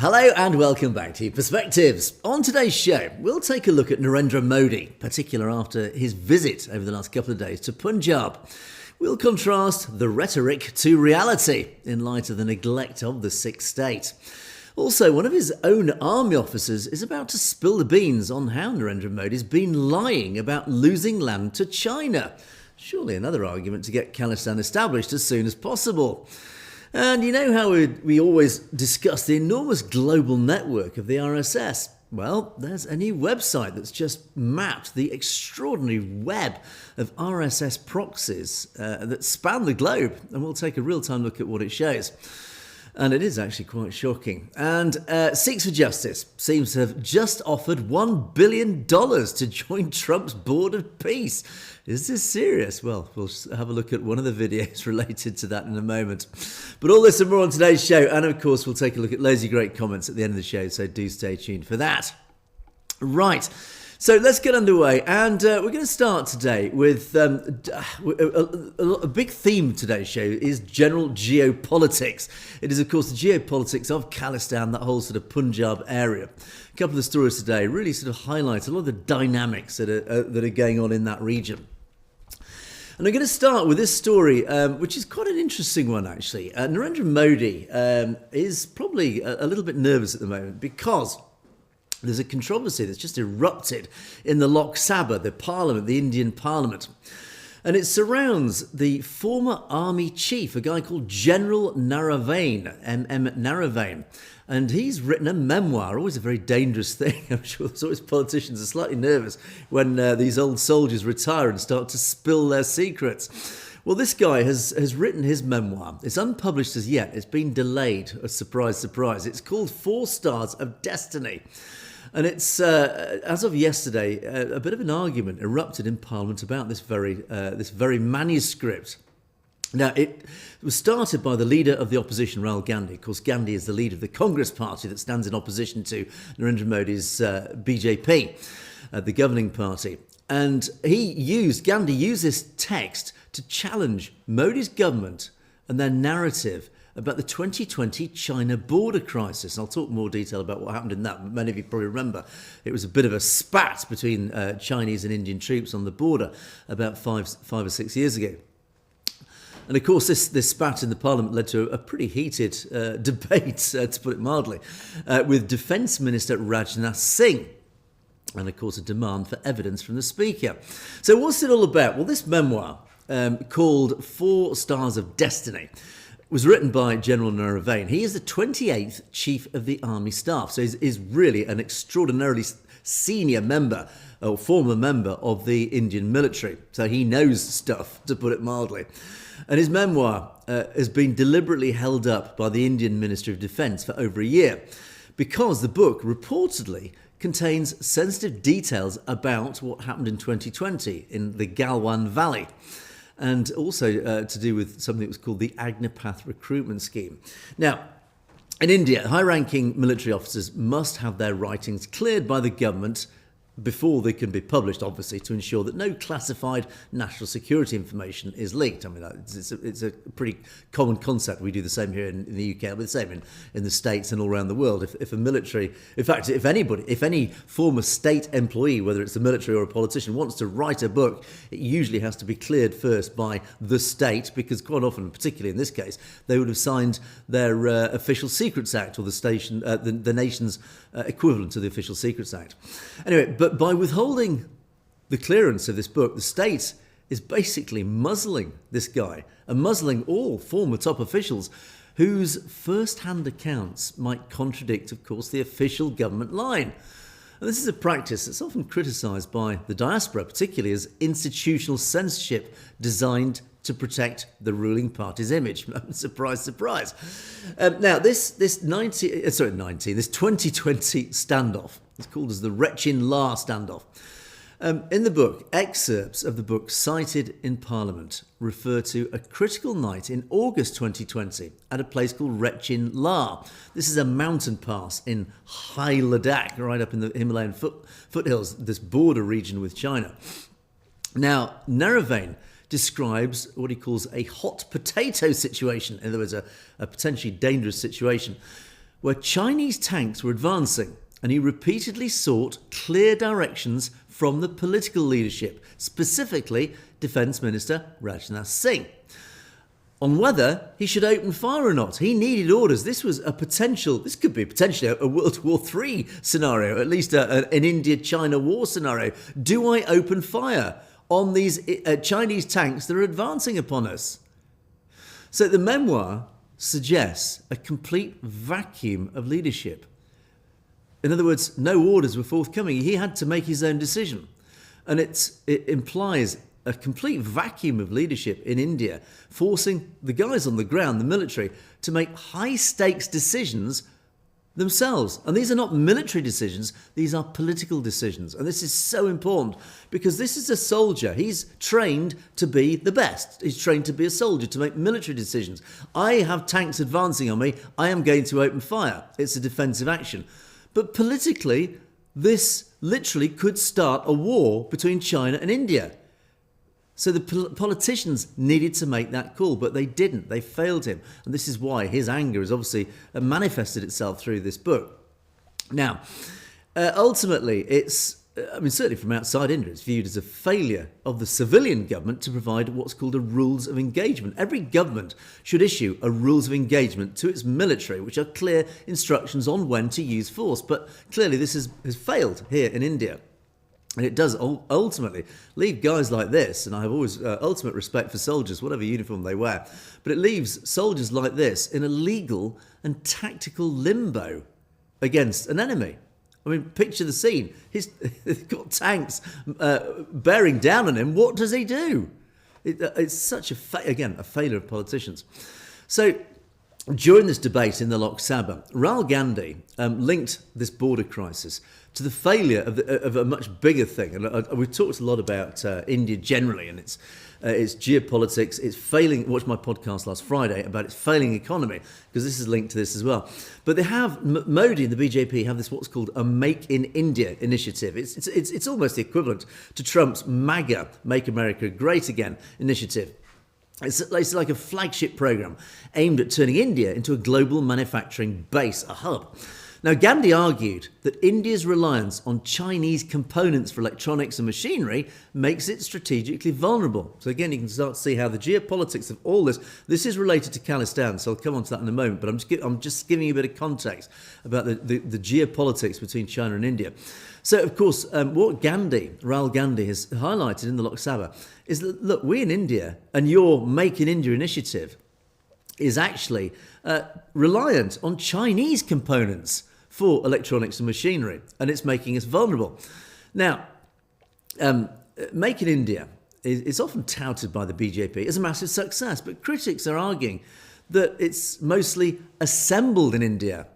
Hello and welcome back to Perspectives. On today's show, we'll take a look at Narendra Modi, particularly after his visit over the last couple of days to Punjab. We'll contrast the rhetoric to reality in light of the neglect of the Sikh state. Also, one of his own army officers is about to spill the beans on how Narendra Modi's been lying about losing land to China. Surely another argument to get Khalistan established as soon as possible. And you know how we always discuss the enormous global network of the RSS? Well, there's a new website that's just mapped the extraordinary web of RSS proxies that span the globe, and we'll take a real-time look at what it shows. And it is actually quite shocking. And Sikhs for Justice seems to have just offered $1 billion to join Trump's board of peace. Is this serious? Well, we'll have a look at one of the videos related to that in a moment. But all this and more on today's show. And of course, we'll take a look at loads of great comments at the end of the show. So do stay tuned for that. Right. So let's get underway, and we're going to start today with a big theme of today's show is general geopolitics. It is, of course, the geopolitics of Khalistan, that whole sort of Punjab area. A couple of the stories today really sort of highlight a lot of the dynamics that are going on in that region. And I'm going to start with this story, which is quite an interesting one, actually. Narendra Modi is probably a little bit nervous at the moment because there's a controversy that's just erupted in the Lok Sabha, the parliament, the Indian parliament. And it surrounds the former army chief, a guy called General Naravain, M.M. Naravain. And he's written a memoir, always a very dangerous thing. I'm sure there's always politicians are slightly nervous when these old soldiers retire and start to spill their secrets. Well, this guy has written his memoir. It's unpublished as yet. It's been delayed. A surprise, surprise. It's called 4 Stars of Destiny. And it's, as of yesterday, a bit of an argument erupted in Parliament about this very manuscript. Now, it was started by the leader of the opposition, Rahul Gandhi. Of course, Gandhi is the leader of the Congress party that stands in opposition to Narendra Modi's BJP, the governing party. And Gandhi used this text to challenge Modi's government and their narrative about the 2020 China border crisis. And I'll talk more detail about what happened in that. Many of you probably remember it was a bit of a spat between Chinese and Indian troops on the border about five or 6 years ago. And of course, this spat in the parliament led to a pretty heated debate, to put it mildly, with Defence Minister Rajnath Singh. And of course, a demand for evidence from the Speaker. So what's it all about? Well, this memoir, called 4 Stars of Destiny, was written by General Naravain. He is the 28th Chief of the Army Staff, so he's really an extraordinarily senior member, or former member of the Indian military. So he knows stuff, to put it mildly. And his memoir has been deliberately held up by the Indian Ministry of Defence for over a year, because the book reportedly contains sensitive details about what happened in 2020 in the Galwan Valley, and also to do with something that was called the Agnipath recruitment scheme. Now, in India, high-ranking military officers must have their writings cleared by the government before they can be published, obviously, to ensure that no classified national security information is leaked. I mean, it's a pretty common concept. We do the same here in the UK, but the same in the States and all around the world. If a military, in fact, if any former state employee, whether it's the military or a politician, wants to write a book, it usually has to be cleared first by the state, because quite often, particularly in this case, they would have signed their Official Secrets Act, or the nation's equivalent to the Official Secrets Act. Anyway, but by withholding the clearance of this book, the state is basically muzzling this guy and muzzling all former top officials whose first-hand accounts might contradict, of course, the official government line. And this is a practice that's often criticised by the diaspora, particularly as institutional censorship designed to protect the ruling party's image. Surprise, surprise. Now, this 2020 standoff is called as the Rechin La standoff. In the book, excerpts of the book cited in Parliament refer to a critical night in August 2020 at a place called Rechin La. This is a mountain pass in High Ladakh, right up in the Himalayan foothills, this border region with China. Now, Naravain describes what he calls a hot potato situation. In other words, a potentially dangerous situation, where Chinese tanks were advancing, and he repeatedly sought clear directions from the political leadership, specifically Defence Minister Rajnath Singh, on whether he should open fire or not. He needed orders. This could be potentially a World War III scenario, at least an India-China war scenario. Do I open fire on these Chinese tanks that are advancing upon us? So the memoir suggests a complete vacuum of leadership. In other words, no orders were forthcoming. He had to make his own decision. And it implies a complete vacuum of leadership in India, forcing the guys on the ground, the military, to make high-stakes decisions themselves. And these are not military decisions, these are political decisions. And this is so important because this is a soldier. He's trained to be the best. He's trained to be a soldier, to make military decisions. I have tanks advancing on me. I am going to open fire. It's a defensive action. But politically, this literally could start a war between China and India. So the politicians needed to make that call, but they didn't. They failed him. And this is why his anger has obviously manifested itself through this book. Now, ultimately, certainly from outside India, it's viewed as a failure of the civilian government to provide what's called a rules of engagement. Every government should issue a rules of engagement to its military, which are clear instructions on when to use force. But clearly this has failed here in India. And it does ultimately leave guys like this, and I have always ultimate respect for soldiers, whatever uniform they wear, but it leaves soldiers like this in a legal and tactical limbo against an enemy. I mean, picture the scene. He's got tanks bearing down on him. What does he do? It's such a failure of politicians. So during this debate in the Lok Sabha, Rahul Gandhi linked this border crisis to the failure of a much bigger thing. And we've talked a lot about India generally and its geopolitics. It's failing. Watch my podcast last Friday about its failing economy, because this is linked to this as well. But they have, Modi and the BJP have this what's called a Make in India initiative. It's almost the equivalent to Trump's MAGA, Make America Great Again initiative. It's like a flagship program aimed at turning India into a global manufacturing base, a hub. Now, Gandhi argued that India's reliance on Chinese components for electronics and machinery makes it strategically vulnerable. So again, you can start to see how the geopolitics of all this is related to Khalistan, so I'll come on to that in a moment, but I'm just giving you a bit of context about the geopolitics between China and India. So, of course, what Rahul Gandhi has highlighted in the Lok Sabha is that, look, we in India and your Make in India initiative is actually reliant on Chinese components for electronics and machinery, and it's making us vulnerable. Now, Make in India is often touted by the BJP as a massive success, but critics are arguing that it's mostly assembled in India,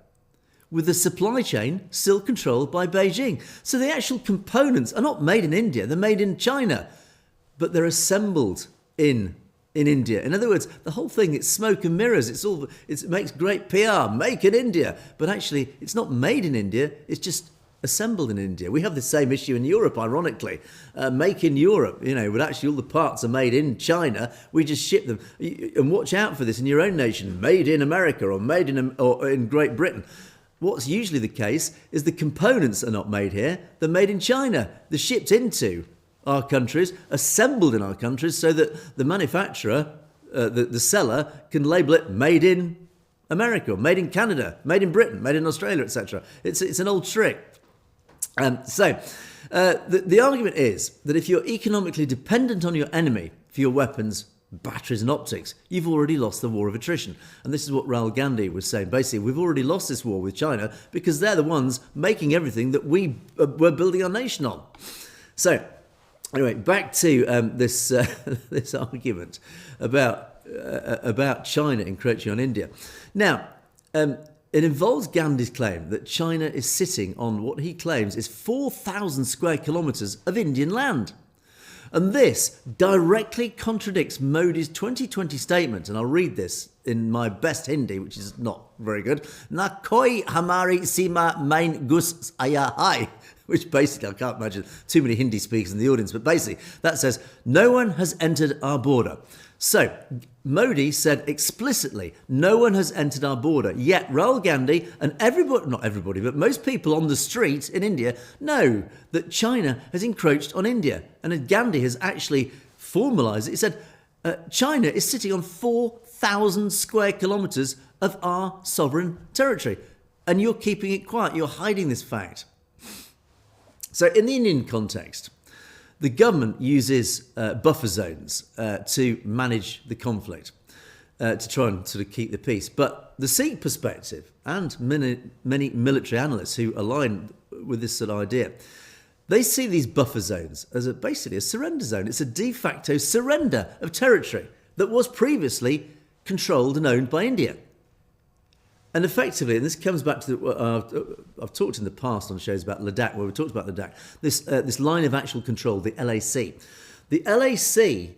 with the supply chain still controlled by Beijing. So the actual components are not made in India, they're made in China, but they're assembled in India. In other words, the whole thing, it's smoke and mirrors. It makes great PR, make in India. But actually, it's not made in India, it's just assembled in India. We have the same issue in Europe, ironically. Make in Europe, but actually all the parts are made in China. We just ship them. And watch out for this in your own nation, made in America or made in Great Britain. What's usually the case is the components are not made here, they're made in China. They're shipped into our countries, assembled in our countries, so that the manufacturer, the seller, can label it made in America, or made in Canada, made in Britain, made in Australia, etc. It's an old trick. The argument is that if you're economically dependent on your enemy for your weapons, batteries and optics, you've already lost the war of attrition. And this is what Rahul Gandhi was saying. Basically, we've already lost this war with China because they're the ones making everything that we're building our nation on. So, anyway, back to this argument about China encroaching on India. Now, it involves Gandhi's claim that China is sitting on what he claims is 4,000 square kilometres of Indian land. And this directly contradicts Modi's 2020 statement, and I'll read this in my best Hindi, which is not very good. Na koi hamari sima main gus aya hai, which basically, I can't imagine too many Hindi speakers in the audience, but basically that says, no one has entered our border. So, Modi said explicitly, no one has entered our border. Yet Rahul Gandhi and everybody, not everybody, but most people on the street in India know that China has encroached on India. And Gandhi has actually formalised it. He said, China is sitting on 4,000 square kilometres of our sovereign territory. And you're keeping it quiet. You're hiding this fact. So in the Indian context, the government uses buffer zones to manage the conflict, to try and sort of keep the peace. But the Sikh perspective, and many military analysts who align with this sort of idea, they see these buffer zones as basically a surrender zone. It's a de facto surrender of territory that was previously controlled and owned by India. And effectively, and this comes back to I've talked in the past on shows about Ladakh, where we talked about Ladakh, this line of actual control, the LAC. The LAC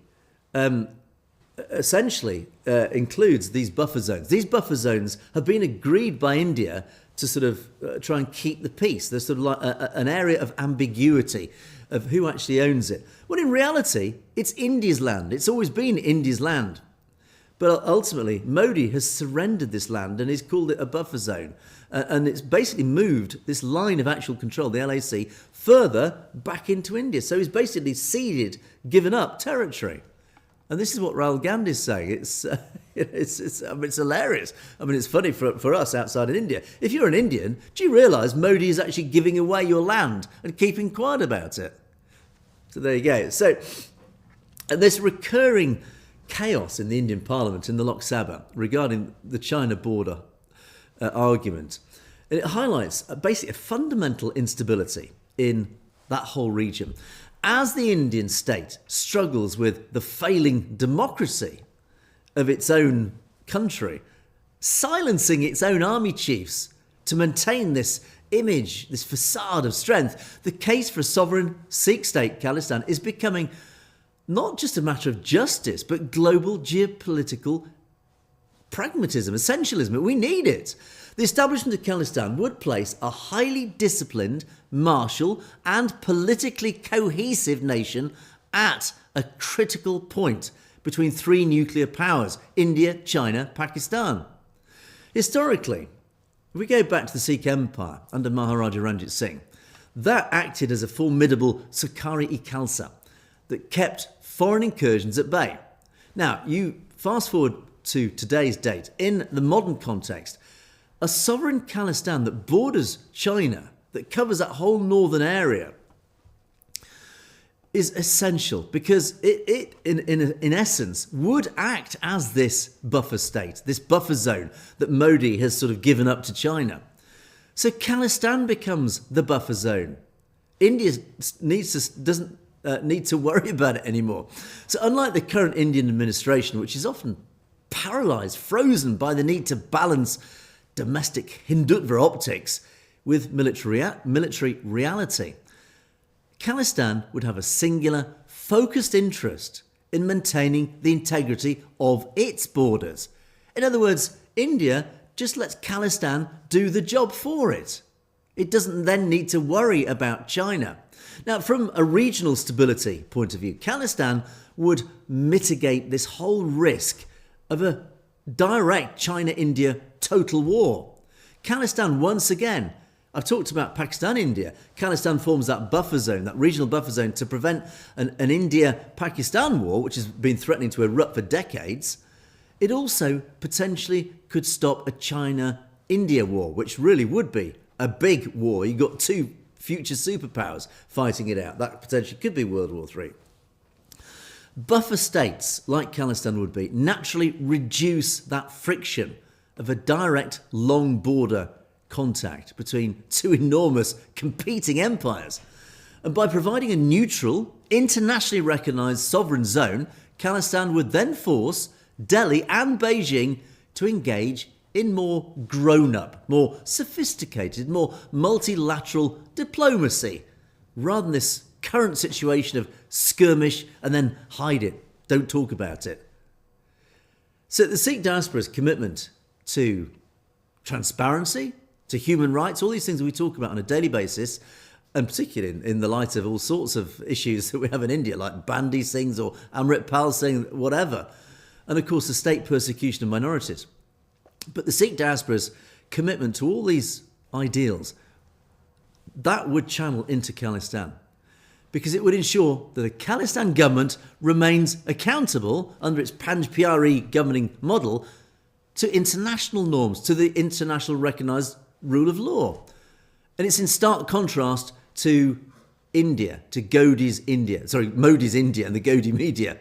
essentially includes these buffer zones. These buffer zones have been agreed by India to sort of try and keep the peace. There's sort of like an area of ambiguity of who actually owns it. Well, in reality, it's India's land. It's always been India's land. But ultimately, Modi has surrendered this land and he's called it a buffer zone. And it's basically moved this line of actual control, the LAC, further back into India. So he's basically ceded, given up territory. And this is what Rahul Gandhi is saying. It's hilarious. I mean, it's funny for us outside of India. If you're an Indian, do you realise Modi is actually giving away your land and keeping quiet about it? So there you go. So this recurring chaos in the Indian Parliament, in the Lok Sabha, regarding the China border argument. And it highlights basically a fundamental instability in that whole region. As the Indian state struggles with the failing democracy of its own country, silencing its own army chiefs to maintain this image, this facade of strength, the case for a sovereign Sikh state, Khalistan, is becoming not just a matter of justice, but global geopolitical pragmatism, essentialism. We need it. The establishment of Khalistan would place a highly disciplined, martial and politically cohesive nation at a critical point between three nuclear powers, India, China, Pakistan. Historically, if we go back to the Sikh Empire under Maharaja Ranjit Singh, that acted as a formidable Sakari-i-Khalsa that kept foreign incursions at bay. Now, you fast forward to today's date. In the modern context, a sovereign Khalistan that borders China, that covers that whole northern area, is essential because it in essence, would act as this buffer state, this buffer zone that Modi has sort of given up to China. So Khalistan becomes the buffer zone. India doesn't need to worry about it anymore. So unlike the current Indian administration, which is often paralysed, frozen by the need to balance domestic Hindutva optics with military reality, Khalistan would have a singular, focused interest in maintaining the integrity of its borders. In other words, India just lets Khalistan do the job for it. It doesn't then need to worry about China. Now, from a regional stability point of view, Khalistan would mitigate this whole risk of a direct China-India total war. Khalistan, once again, I've talked about Pakistan-India. Khalistan forms that buffer zone, that regional buffer zone, to prevent an India-Pakistan war, which has been threatening to erupt for decades. It also potentially could stop a China-India war, which really would be a big war. You've got two future superpowers fighting it out. That potentially could be World War III. Buffer states, like Khalistan would be, naturally reduce that friction of a direct long border contact between two enormous competing empires. And by providing a neutral, internationally recognised sovereign zone, Khalistan would then force Delhi and Beijing to engage in more grown-up, more sophisticated, more multilateral diplomacy, rather than this current situation of skirmish and then hide it, don't talk about it. So the Sikh diaspora's commitment to transparency, to human rights, all these things that we talk about on a daily basis, and particularly in the light of all sorts of issues that we have in India, like Bandi Singhs or Amrit Pal Singh, whatever, and of course the state persecution of minorities. But the Sikh diaspora's commitment to all these ideals, that would channel into Khalistan, because it would ensure that the Khalistan government remains accountable under its Panj-Pyari governing model to international norms, to the international recognised rule of law. And it's in stark contrast to India, to Modi's India and the Godi media,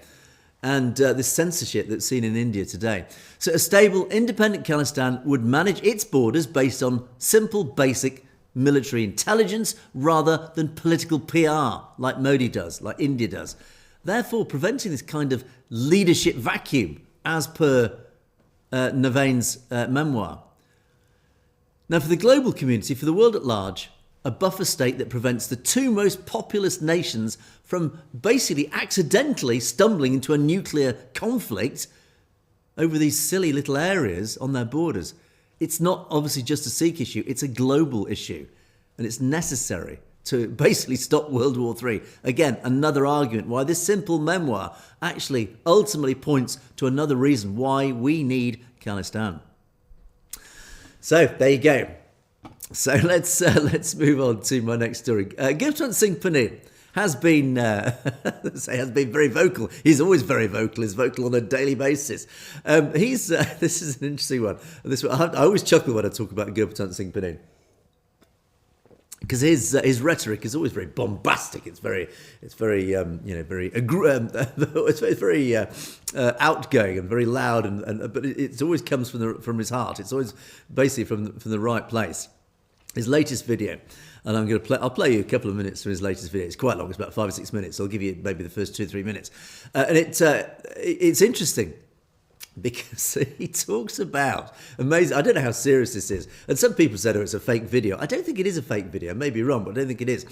and this censorship that's seen in India today. So a stable, independent Khalistan would manage its borders based on simple, basic military intelligence rather than political PR like Modi does, like India does. Therefore, preventing this kind of leadership vacuum, as per Navain's memoir. Now, for the global community, for the world at large, a buffer state that prevents the two most populous nations from basically accidentally stumbling into a nuclear conflict over these silly little areas on their borders. It's not obviously just a Sikh issue, it's a global issue. And it's necessary to basically stop World War III. Again, another argument why this simple memoir actually ultimately points to another reason why we need Khalistan. So, there you go. So let's move on to my next story. Gurpratap Singh Pannin has been very vocal. He's always very vocal. He's vocal on a daily basis. This is an interesting one. I always chuckle when I talk about Gurpratap Singh Pannin, because his rhetoric is always very bombastic. It's very outgoing and very loud, but it always comes from his heart. It's always basically from the right place. His latest video, and I'll play you a couple of minutes from his latest video. It's quite long. It's about 5 or 6 minutes. So I'll give you maybe the first 2 or 3 minutes, and it's interesting because he talks about amazing. I don't know how serious this is, and some people said, "Oh, it's a fake video." I don't think it is a fake video. I may be wrong, but I don't think it is.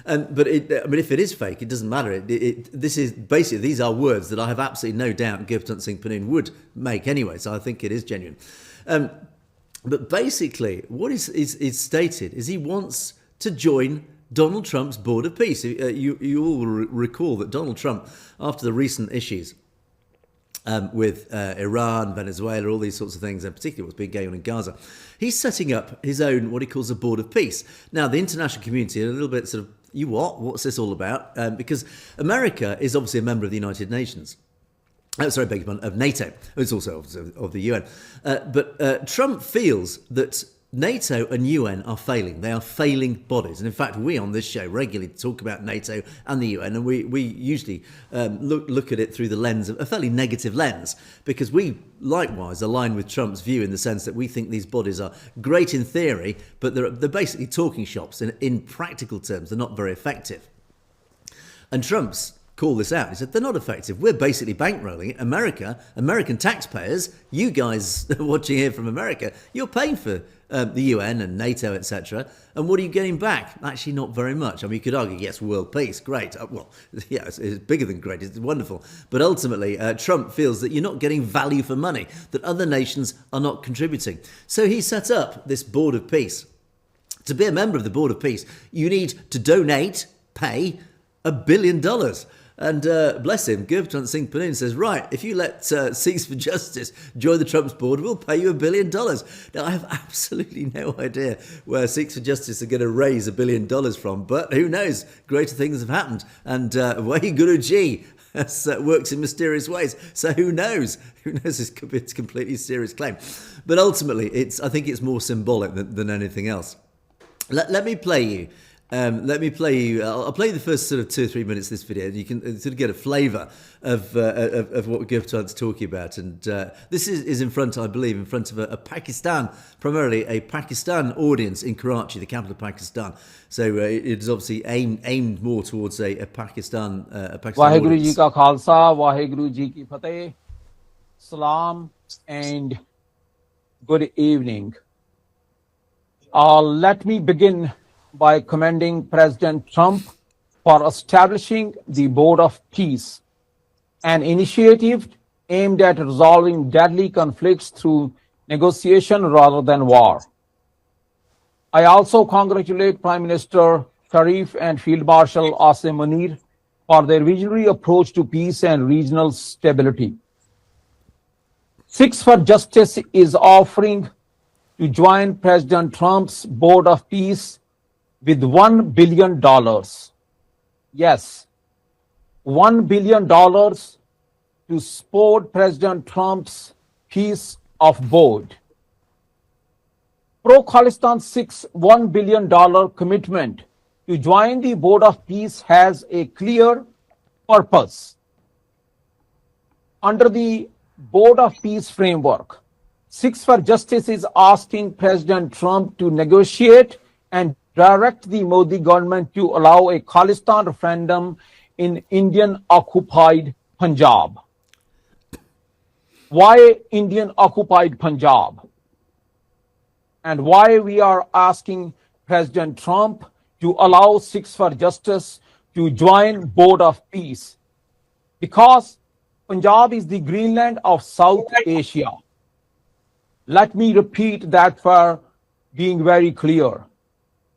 But if it is fake, it doesn't matter. This is basically, these are words that I have absolutely no doubt Gurpratap Singh Pannin would make anyway. So I think it is genuine. But basically, what is stated is he wants to join Donald Trump's Board of Peace. You all will recall that Donald Trump, after the recent issues with Iran, Venezuela, all these sorts of things, and particularly what's been going on in Gaza, he's setting up his own, what he calls a Board of Peace. Now, the international community are a little bit sort of, what's this all about? Because America is obviously a member of the United Nations. Of NATO. It's also of the UN. But Trump feels that NATO and UN are failing. They are failing bodies. And in fact, we on this show regularly talk about NATO and the UN, and we usually look at it through the lens of a fairly negative lens, because we likewise align with Trump's view in the sense that we think these bodies are great in theory, but they're basically talking shops. In practical terms, they're not very effective. And Trump's call this out. He said, they're not effective. We're basically bankrolling it. American taxpayers, you guys watching here from America, you're paying for the UN and NATO, etc. And what are you getting back? Actually, not very much. I mean, you could argue, yes, world peace, great. It's bigger than great. It's wonderful. But ultimately, Trump feels that you're not getting value for money, that other nations are not contributing. So he set up this Board of Peace. To be a member of the Board of Peace, you need to pay $1 billion. And bless him, Gurpratap Singh Pannin says, right, if you let Sikhs for Justice join the Trump's board, we'll pay you $1 billion. Now, I have absolutely no idea where Sikhs for Justice are going to raise $1 billion from, but who knows? Greater things have happened. And Guruji works in mysterious ways. So who knows? Who knows? It's a completely serious claim. But ultimately, I think it's more symbolic than anything else. Let me play you. I'll play you the first sort of 2 or 3 minutes of this video, and you can sort of get a flavour of what Gurpratap's talking about. And this is in front of a Pakistan, primarily a Pakistan audience in Karachi, the capital of Pakistan. So it is obviously aimed more towards a Pakistan Vaheguru audience. Ji ka Khalsa, Vaheguru Ji ki Fateh, Salam, and good evening. Let me begin by commending President Trump for establishing the Board of Peace, an initiative aimed at resolving deadly conflicts through negotiation rather than war. I also congratulate Prime Minister Sharif and Field Marshal Asim Munir for their visionary approach to peace and regional stability. Sikhs for Justice is offering to join President Trump's Board of Peace with $1 billion. Yes, $1 billion to support President Trump's Peace of Board. Pro-Khalistan Sikhs' $1 billion commitment to join the Board of Peace has a clear purpose. Under the Board of Peace framework, Sikhs for Justice is asking President Trump to negotiate and direct the Modi government to allow a Khalistan referendum in Indian-occupied Punjab. Why Indian-occupied Punjab? And why we are asking President Trump to allow Sikhs for Justice to join Board of Peace? Because Punjab is the Greenland of South Asia. Let me repeat that for being very clear.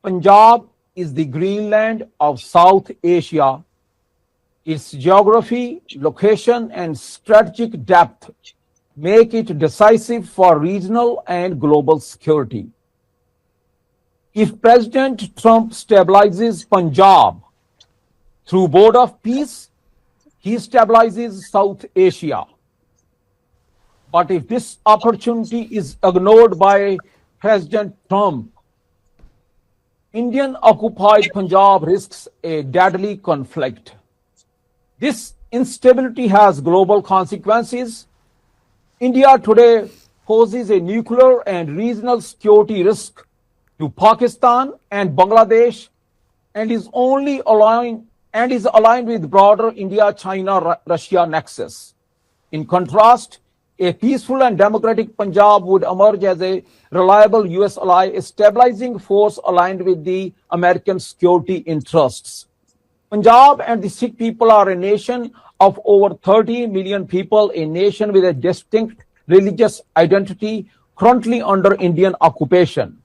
Punjab is the Greenland of South Asia. Its geography, location, and strategic depth make it decisive for regional and global security. If President Trump stabilizes Punjab through Board of Peace, he stabilizes South Asia. But if this opportunity is ignored by President Trump, Indian-occupied Punjab risks a deadly conflict. This instability has global consequences. India today poses a nuclear and regional security risk to Pakistan and Bangladesh and is aligned with broader India-China-Russia nexus. In contrast, a peaceful and democratic Punjab would emerge as a reliable US ally, a stabilizing force aligned with the American security interests. Punjab and the Sikh people are a nation of over 30 million people, a nation with a distinct religious identity currently under Indian occupation.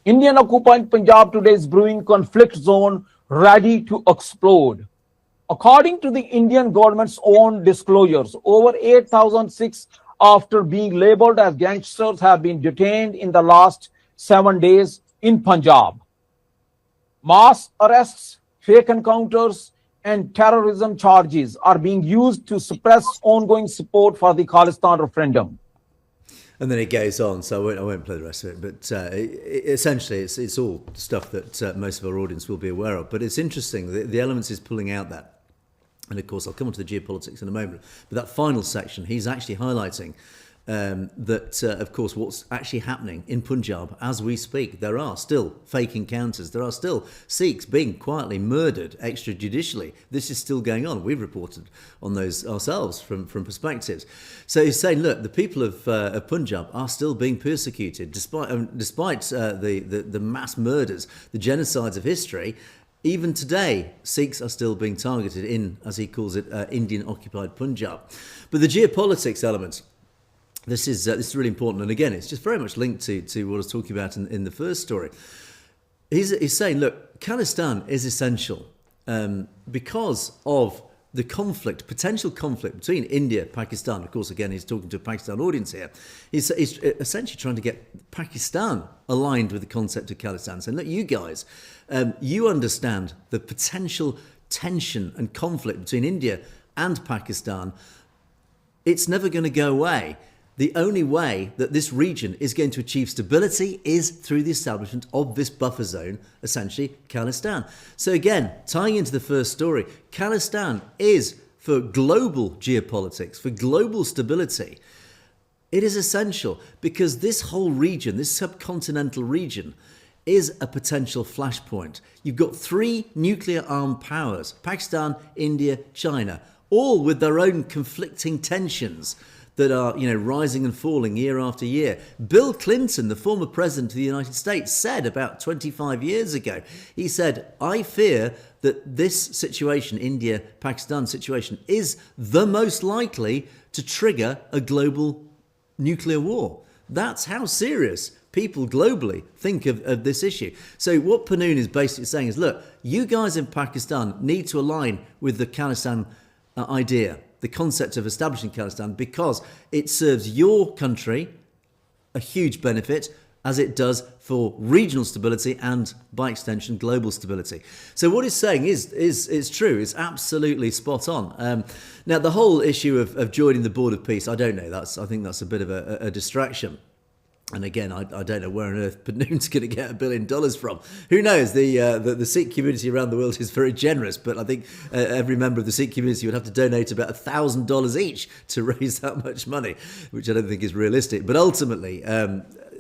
Indian-occupied Punjab today is brewing conflict zone ready to explode. According to the Indian government's own disclosures, over 8,006 after being labeled as gangsters have been detained in the last 7 days in Punjab. Mass arrests, fake encounters, and terrorism charges are being used to suppress ongoing support for the Khalistan referendum. And then it goes on, so I won't play the rest of it, but essentially it's all stuff that most of our audience will be aware of. But it's interesting, the elements is pulling out that. And of course, I'll come on to the geopolitics in a moment. But that final section, he's actually highlighting that, of course, what's actually happening in Punjab as we speak. There are still fake encounters. There are still Sikhs being quietly murdered extrajudicially. This is still going on. We've reported on those ourselves from perspectives. So he's saying, look, the people of Punjab are still being persecuted despite the mass murders, the genocides of history. Even today, Sikhs are still being targeted in, as he calls it, Indian-occupied Punjab. But the geopolitics element, this is really important. And again, it's just very much linked to what I was talking about in the first story. He's saying, look, Khalistan is essential because of the potential conflict between India and Pakistan. Of course, again, he's talking to a Pakistan audience here. He's essentially trying to get Pakistan aligned with the concept of Khalistan, saying, look, you guys, you understand the potential tension and conflict between India and Pakistan. It's never going to go away. The only way that this region is going to achieve stability is through the establishment of this buffer zone, essentially Khalistan. So again, tying into the first story, Khalistan is for global geopolitics, for global stability. It is essential because this whole region, this subcontinental region, is a potential flashpoint. You've got 3 nuclear-armed powers, Pakistan, India, China, all with their own conflicting tensions that are, rising and falling year after year. Bill Clinton, the former president of the United States, said about 25 years ago, he said, I fear that this situation, India-Pakistan situation, is the most likely to trigger a global nuclear war. That's how serious people globally think of this issue. So what Panoon is basically saying is, look, you guys in Pakistan need to align with the Khalistan idea. the concept of establishing Khalistan because it serves your country a huge benefit, as it does for regional stability and, by extension, global stability. So what he's saying is true. It's absolutely spot on. Now, the whole issue of joining the Board of Peace, I don't know. I think that's a bit of a distraction. And again, I don't know where on earth Panoon's going to get $1 billion from. Who knows? The Sikh community around the world is very generous, but I think every member of the Sikh community would have to donate about $1,000 each to raise that much money, which I don't think is realistic. But ultimately,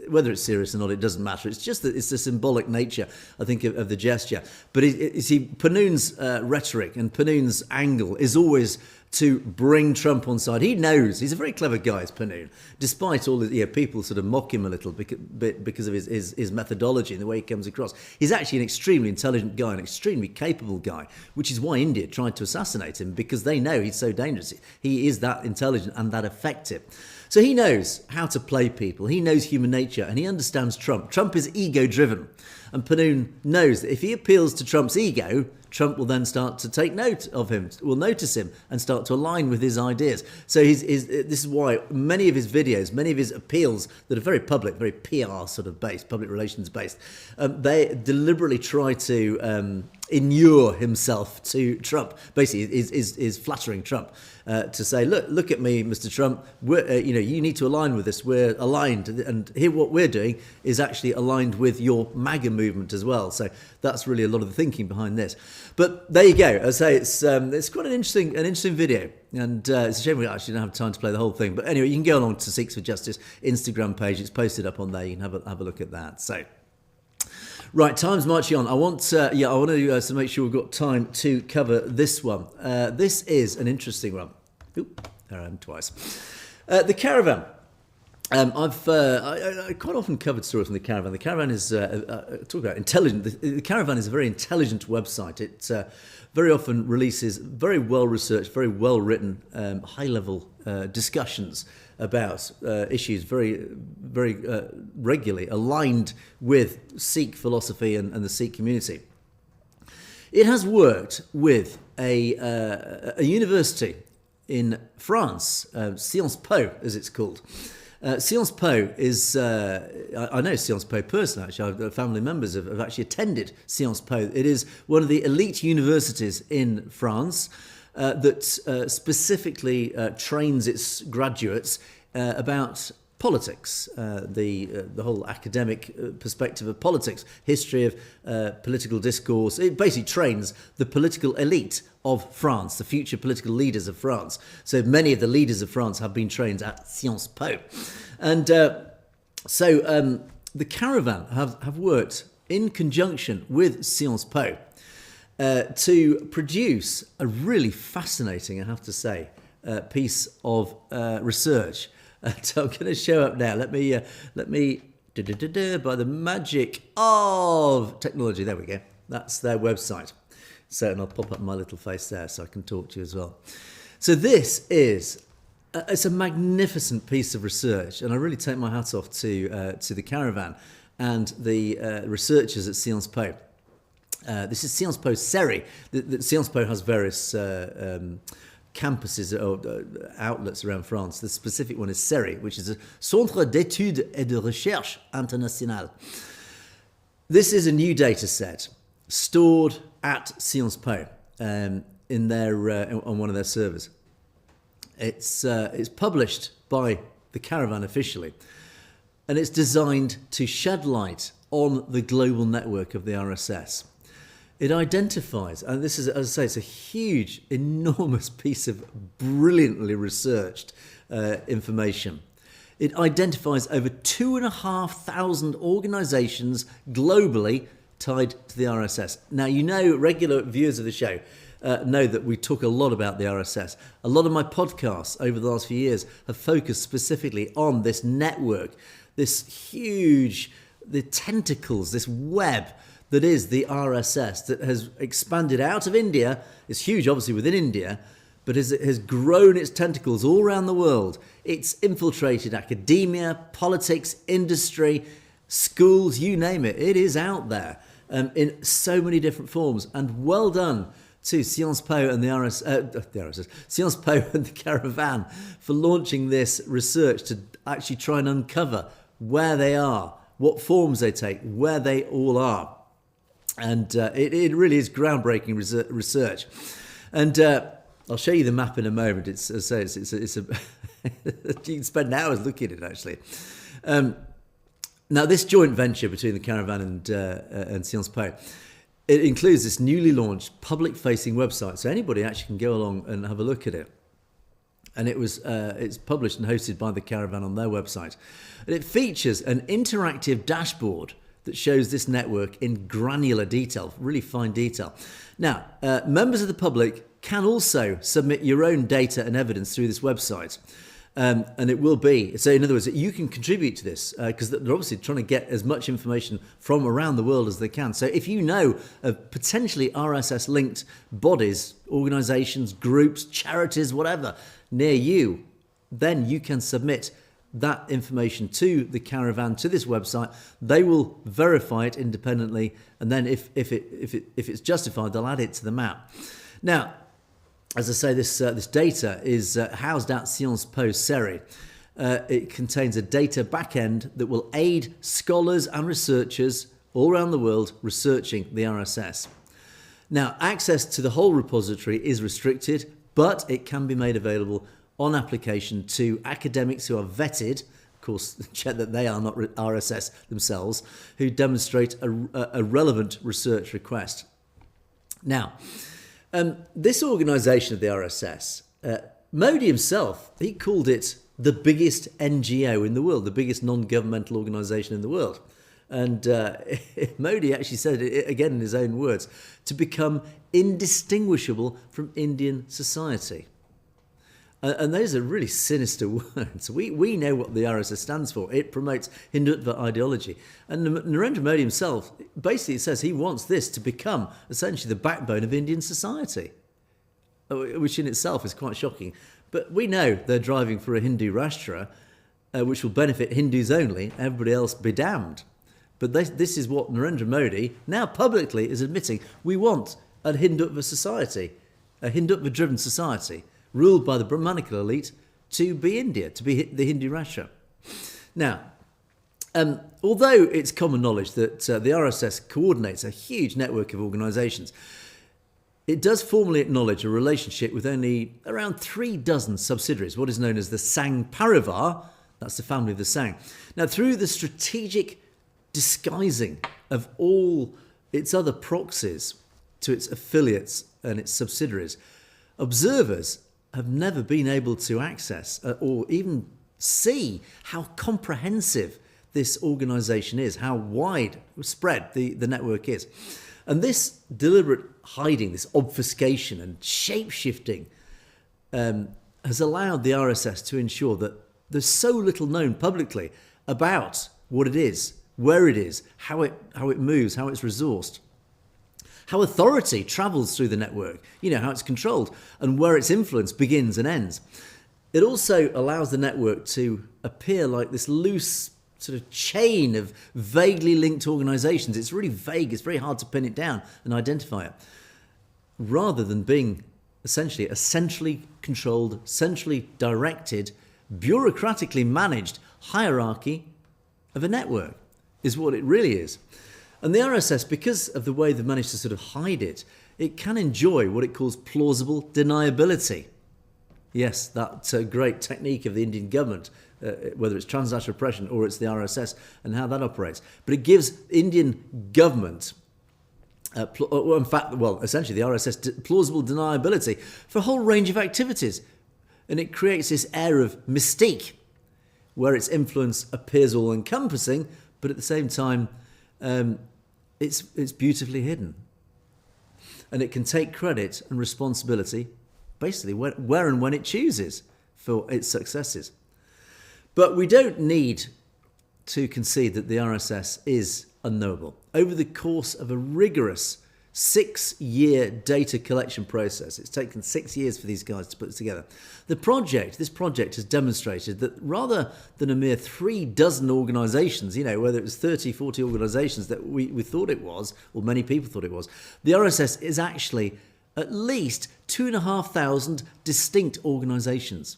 whether it's serious or not, it doesn't matter. It's just that it's the symbolic nature, I think, of the gesture. But you see, Panoon's rhetoric and Panoon's angle is always to bring Trump on side. He knows, he's a very clever guy, is Panoon, despite all the people sort of mock him a little bit because of his methodology and the way he comes across. He's actually an extremely intelligent guy, an extremely capable guy, which is why India tried to assassinate him, because they know he's so dangerous. He is that intelligent and that effective. So he knows how to play people. He knows human nature, and he understands Trump. Trump is ego-driven, and Panoon knows that if he appeals to Trump's ego, Trump will then start to take note of him, will notice him, and start to align with his ideas. So this is why many of his videos, many of his appeals that are very public, very PR sort of based, public relations based, they deliberately try to inure himself to Trump. Basically, is flattering Trump to say, look at me, Mr. Trump. You need to align with us. We're aligned, and here what we're doing is actually aligned with your MAGA movement as well. So that's really a lot of the thinking behind this. But there you go. As I say, it's quite an interesting video, and it's a shame we actually don't have time to play the whole thing. But anyway, you can go along to Sikhs for Justice Instagram page. It's posted up on there. You can have a look at that. So. Right, time's marching on. I want to make sure we've got time to cover this one. This is an interesting one. Oop, there I am twice. The caravan. I quite often covered stories from the caravan. The caravan is talk about intelligent. The caravan is a very intelligent website. It very often releases very well researched, very well written, high level discussions about issues very regularly aligned with Sikh philosophy and the Sikh community. It has worked with a university in France, Sciences Po, as it's called. Sciences Po is, I know Sciences Po personally, actually. Family members have actually attended Sciences Po. It is one of the elite universities in France that specifically trains its graduates about politics, the whole academic perspective of politics, history of political discourse. It basically trains the political elite of France, the future political leaders of France. So many of the leaders of France have been trained at Sciences Po. And so the caravan have worked in conjunction with Sciences Po to produce a really fascinating, I have to say, piece of research. So I'm going to show up now. Let me by the magic of technology. There we go. That's their website. So, and I'll pop up my little face there so I can talk to you as well. So this is it's a magnificent piece of research, and I really take my hat off to the caravan and the researchers at Sciences Po. This is Sciences Po Surrey. The Sciences Po has various campuses or outlets around France. The specific one is Surrey, which is a Centre d'études et de recherche internationale. This is a new data set stored at Sciences Po in their on one of their servers. It's published by the caravan officially, and it's designed to shed light on the global network of the RSS. It identifies, and this is, as I say, it's a huge, enormous piece of brilliantly researched information. It identifies over 2,500 organisations globally tied to the RSS. Now, you know, regular viewers of the show know that we talk a lot about the RSS. A lot of my podcasts over the last few years have focused specifically on this network, this huge, the tentacles, this web that is the RSS that has expanded out of India. It's huge, obviously, within India, but as it has grown its tentacles all around the world, it's infiltrated academia, politics, industry, schools, you name it. It is out there in so many different forms. And well done to Sciences Po and the RSS, Sciences Po and the Caravan for launching this research to actually try and uncover where they are, what forms they take, where they all are. And it really is groundbreaking research. And I'll show you the map in a moment. It's a you can spend hours looking at it, actually. Now, this joint venture between the Caravan and Sciences Po, it includes this newly launched public-facing website, so anybody actually can go along and have a look at it. And it's published and hosted by the Caravan on their website. And it features an interactive dashboard that shows this network in granular detail, really fine detail. Now, members of the public can also submit your own data and evidence through this website. And it will be, so in other words, you can contribute to this because they're obviously trying to get as much information from around the world as they can. So if you know of potentially RSS-linked bodies, organisations, groups, charities, whatever, near you, then you can submit that information to the Caravan, to this website. They will verify it independently, and then if it's justified, they'll add it to the map. Now, as I say, this data is housed at Sciences Po Surrey. It contains a data backend that will aid scholars and researchers all around the world researching the RSS. Now, access to the whole repository is restricted, but it can be made available on application to academics who are vetted, of course, check that they are not RSS themselves, who demonstrate a relevant research request. Now, this organisation of the RSS, Modi himself, he called it the biggest NGO in the world, the biggest non-governmental organisation in the world. And Modi actually said it again in his own words, to become indistinguishable from Indian society. And those are really sinister words. We know what the RSS stands for. It promotes Hindutva ideology. And Narendra Modi himself basically says he wants this to become essentially the backbone of Indian society, which in itself is quite shocking. But we know they're driving for a Hindu Rashtra, which will benefit Hindus only, everybody else be damned. But this is what Narendra Modi now publicly is admitting. We want a Hindutva society, a Hindutva-driven society, ruled by the Brahmanical elite, to be India, to be the Hindu Rashtra. Now, although it's common knowledge that the RSS coordinates a huge network of organisations, it does formally acknowledge a relationship with only around 36 subsidiaries, what is known as the Sangh Parivar, that's the family of the Sangh. Now, through the strategic disguising of all its other proxies to its affiliates and its subsidiaries, observers have never been able to access or even see how comprehensive this organisation is, how widespread the network is. And this deliberate hiding, this obfuscation and shape-shifting has allowed the RSS to ensure that there's so little known publicly about what it is, where it is, how it moves, how it's resourced, how authority travels through the network, how it's controlled, and where its influence begins and ends. It also allows the network to appear like this loose sort of chain of vaguely linked organisations. It's really vague, it's very hard to pin it down and identify it, rather than being essentially a centrally controlled, centrally directed, bureaucratically managed hierarchy of a network, is what it really is. And the RSS, because of the way they've managed to sort of hide it, it can enjoy what it calls plausible deniability. Yes, that great technique of the Indian government, whether it's transnational oppression or it's the RSS and how that operates. But it gives Indian government, essentially the RSS, plausible deniability for a whole range of activities. And it creates this air of mystique, where its influence appears all-encompassing, but at the same time, it's beautifully hidden. And it can take credit and responsibility, basically, where and when it chooses for its successes. But we don't need to concede that the RSS is unknowable. Over the course of a rigorous 6-year data collection process, it's taken 6 years for these guys to put this together. This project has demonstrated that rather than a mere 36 organisations, whether it was 30, 40 organisations that we thought it was, or many people thought it was, the RSS is actually at least 2,500 distinct organisations.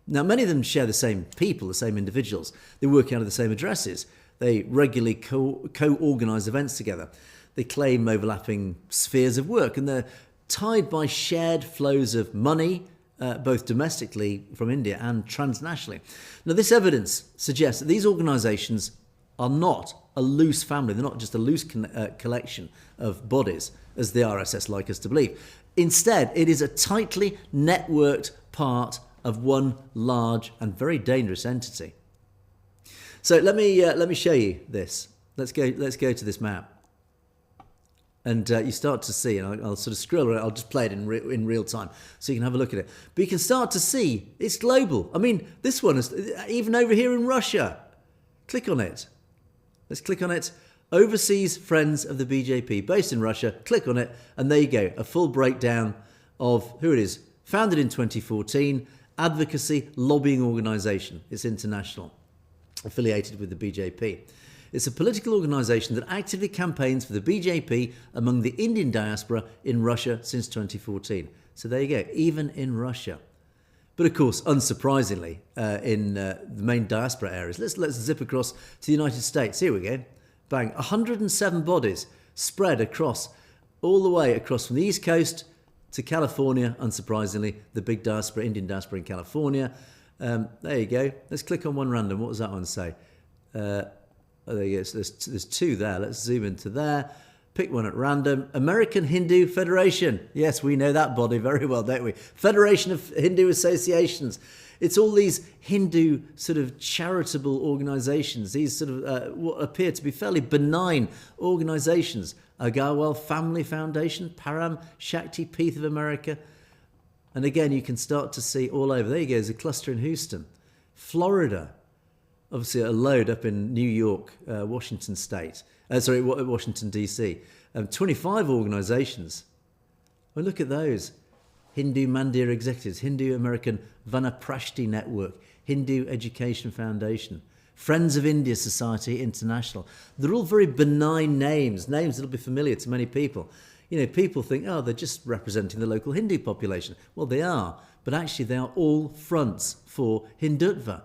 Now, many of them share the same people, the same individuals. They work out of the same addresses. They regularly co-organise events together. They claim overlapping spheres of work, and they're tied by shared flows of money, both domestically from India and transnationally. Now, this evidence suggests that these organisations are not a loose family. They're not just a loose collection of bodies, as the RSS like us to believe. Instead, it is a tightly networked part of one large and very dangerous entity. So let me show you this. Let's go to this map. And you start to see, and I'll sort of scroll around, I'll just play it in real time so you can have a look at it. But you can start to see it's global. I mean, this one is even over here in Russia. Click on it. Let's click on it. Overseas Friends of the BJP, based in Russia. Click on it, and there you go. A full breakdown of who it is. Founded in 2014, advocacy lobbying organisation. It's international, affiliated with the BJP. It's a political organisation that actively campaigns for the BJP among the Indian diaspora in Russia since 2014. So there you go, even in Russia. But of course, unsurprisingly, in the main diaspora areas, let's zip across to the United States. Here we go. Bang, 107 bodies spread across, all the way across from the East Coast to California, unsurprisingly, the big diaspora, Indian diaspora in California. There you go. Let's click on one random. What does that one say? There you go. So there's two there. Let's zoom into there. Pick one at random. American Hindu Federation. Yes, we know that body very well, don't we? Federation of Hindu Associations. It's all these Hindu sort of charitable organisations, these sort of what appear to be fairly benign organisations. Agarwal Family Foundation, Param Shakti Peeth of America. And again, you can start to see all over. There you go, there's a cluster in Houston. Florida, obviously a load up in New York, Washington State. Washington, D.C. 25 organisations. Well, look at those. Hindu Mandir Executives, Hindu American Vanaprashti Network, Hindu Education Foundation, Friends of India Society International. They're all very benign names that'll be familiar to many people. You know, people think, oh, they're just representing the local Hindu population. Well, they are, but actually they are all fronts for Hindutva.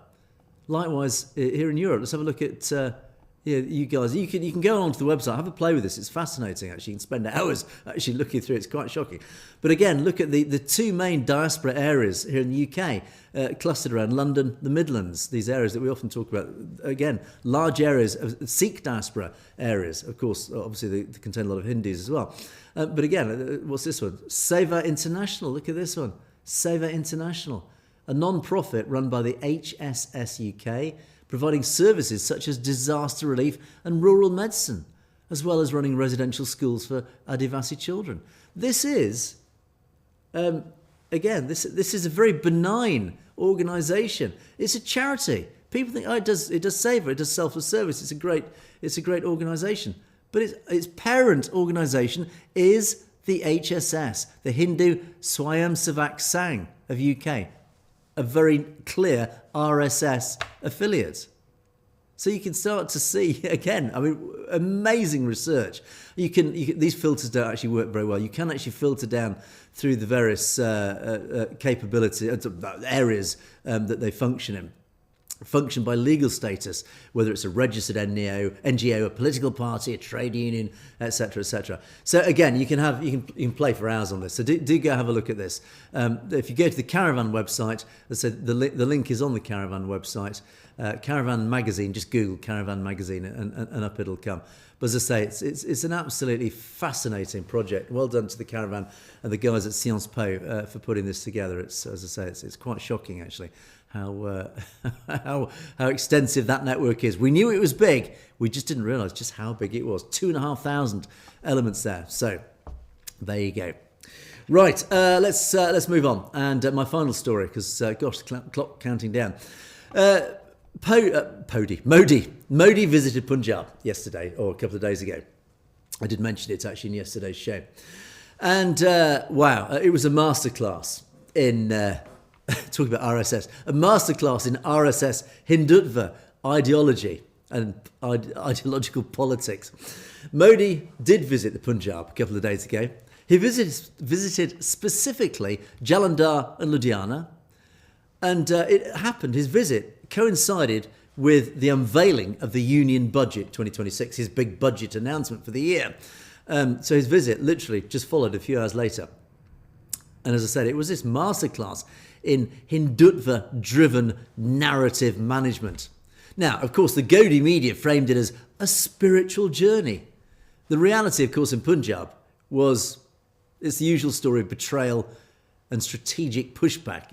Likewise, here in Europe, let's have a look at you guys. You can go onto the website, have a play with this. It's fascinating, actually. You can spend hours actually looking through it. It's quite shocking. But again, look at the two main diaspora areas here in the UK, clustered around London, the Midlands, these areas that we often talk about. Again, large areas of Sikh diaspora areas. Of course, obviously, they contain a lot of Hindus as well. But again, what's this one? Seva International. Look at this one. Seva International, a non-profit run by the HSS UK, providing services such as disaster relief and rural medicine, as well as running residential schools for Adivasi children. This is, this is a very benign organisation. It's a charity. People think, oh, it does savour, it does selfless service. It's a great organisation. But its parent organisation is the HSS, the Hindu Swayam Sevak Sangh of UK, a very clear RSS affiliate. So you can start to see, again, I mean, amazing research. You can these filters don't actually work very well. You can actually filter down through the various capability areas that they function in. Function by legal status, whether it's a registered NGO, a political party, a trade union, etc., etc. So again, you can play for hours on this. So do go have a look at this. If you go to the Caravan website, as I said, the link is on the Caravan website. Caravan magazine, just Google Caravan magazine, and up it'll come. But as I say, it's an absolutely fascinating project. Well done to the Caravan and the guys at Sciences Po for putting this together. It's, as I say, it's quite shocking actually. How extensive that network is. We knew it was big. We just didn't realise just how big it was. 2,500 elements there. So there you go. Right, let's move on. And my final story, because gosh, the clock counting down. Modi visited Punjab yesterday, or a couple of days ago. I did mention it actually in yesterday's show. And wow, it was a masterclass in. Talking about RSS, a masterclass in RSS Hindutva ideology and ideological politics. Modi did visit the Punjab a couple of days ago. He visited specifically Jalandhar and Ludhiana, and it happened, his visit coincided with the unveiling of the Union Budget 2026, his big budget announcement for the year. So his visit literally just followed a few hours later. And as I said, it was this masterclass in Hindutva-driven narrative management. Now, of course, the Godi media framed it as a spiritual journey. The reality, of course, in Punjab it's the usual story of betrayal and strategic pushback.